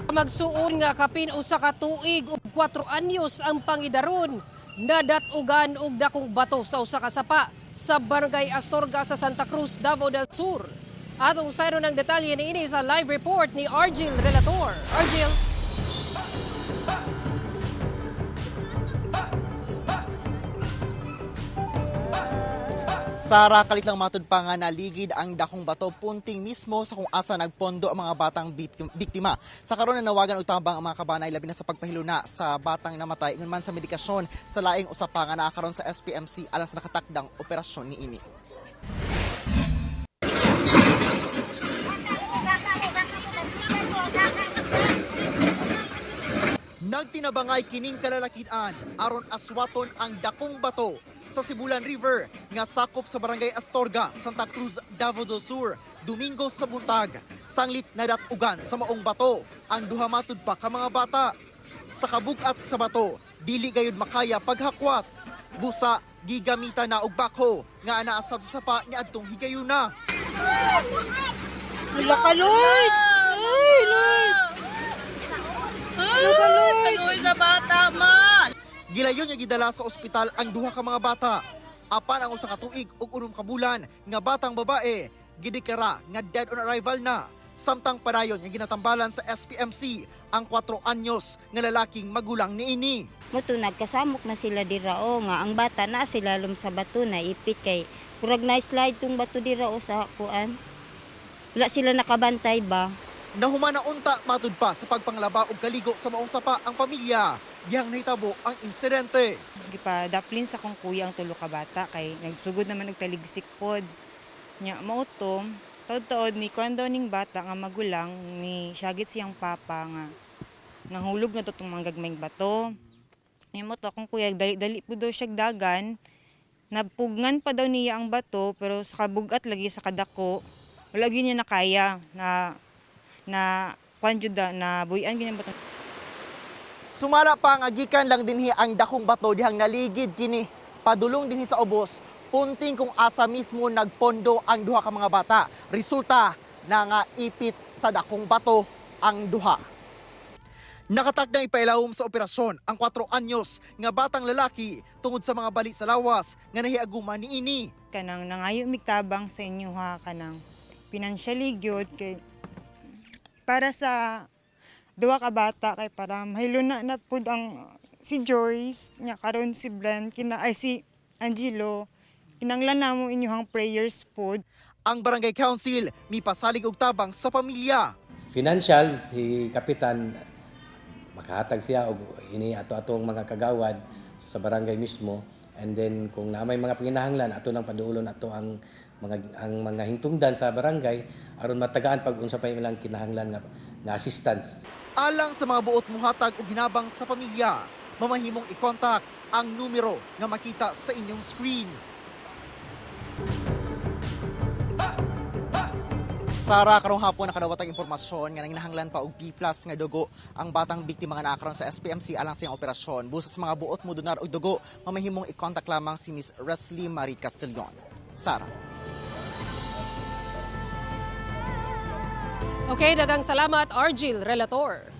Magsuon nga kapin usa ka tuig ug 4 anyos ang pangidaron. Nadatugan og dakong bato sa usa ka sapa sa Barangay Astorga sa Santa Cruz, Davao del Sur. Atong sayro ng detalye niini sa live report ni Argil Relator. Argil. Sara, kalit lang matud pa nga naligid ang dakong bato punting mismo sa kung asa nagpondo ang mga batang biktima. Sa karon nanawagan og tabang ang mga kabanay labi na sa pagpahiluna sa batang namatay ingon man sa medikasyon sa laing usapa nga naa karon sa SPMC alang sa nakatakdang operasyon niini. Nagtinabangay kining kalalakian aron aswaton ang dakong bato sa Sibulan River nga sakop sa Barangay Astorga, Santa Cruz, Davao del Sur, Domingo sa buntag. Sanglit nadatugan sa maong bato ang duha matud pa ka mga bata. Sa kabugat sa bato, dili gayud makaya paghakwat. Busa gigamita na og bakho nga anaasab sa sapa ni adtong higayuna. Wala ka, Lord! Ay, Lord! Wala ka, Lord! Sa bata, man! Gilayon nga gidala sa ospital ang duha ka mga bata. Apan ang usa ka tuig ug 6 ka bulan nga batang babae gideklara nga dead on arrival na. Samtang padayon nga ginatambalan sa SPMC ang 4 anyos nga lalaking magulang niini. Moto nagkasamok na sila dirao nga ang bata na sila sa bato na ipit kay kurag na slide tung bato dirao sa kuan. Wala sila nakabantay ba? Nahumana unta matud pa sa pagpanglaba og kaligo sa maong sapa ang pamilya. Dihang nahitabo ang insidente. Gipadaplin sa kong kuya ang tulo ka bata kay nagsugod naman og taligsik pod. Nya mautom, taod-taod ni kuan daw ning bata nga magulang ni syagit siyang papa nga nahulog na to tong mga gagmayng bato. Nya mo to akong kuya dali po daw siya dagan. Napugngan pa daw niya ang bato pero sa kabugat lagi sa kadako. Wala gyud niya nakaya na kuan jud na buyan gyud bato. Sumala pa nga gikan lang dinhi ang dakong bato dihang naligid kini padulong dinhi sa ubos punting kung asa mismo nagpondo ang duha ka mga bata. Resulta na nga ipit sa dakong bato ang duha. Nakatakdang ipailawom sa operasyon ang 4 anyos nga batang lalaki tungod sa mga bali sa lawas nga nahiaguman niini. Kanang nangayo migtabang sa inyo ha kanang financially gyud kay para sa duwa ka bata kay para mahiluna na pud ang si Joyce nya karon si Brent si Angelo kinanglan namo inyong prayers pud. Ang barangay council mipasalig og tabang sa pamilya. Financial si kapitan makahatag siya og ini ato-atong mga kagawad sa barangay mismo, and then kung na may mga panginahanglan ato nang paduolon ato ang mga hingtungdan sa barangay aron matagaan pag unsa pa ilang kinahanglan nga assistance. Alang sa mga buot muhatag og hinabang sa pamilya, mamahimong i-contact ang numero nga makita sa inyong screen. Sara, karong hapon nakadawat ang impormasyon nga nanginahanglan pa og B+ nga dugo ang batang biktima nga naa karon sa SPMC alang sa iyang operasyon. Busa sa mga buot mo donar og dugo, mamahimong i-contact lamang si Miss Resly Marie Castellon. Sara. Okay, daghang salamat Argil Relator.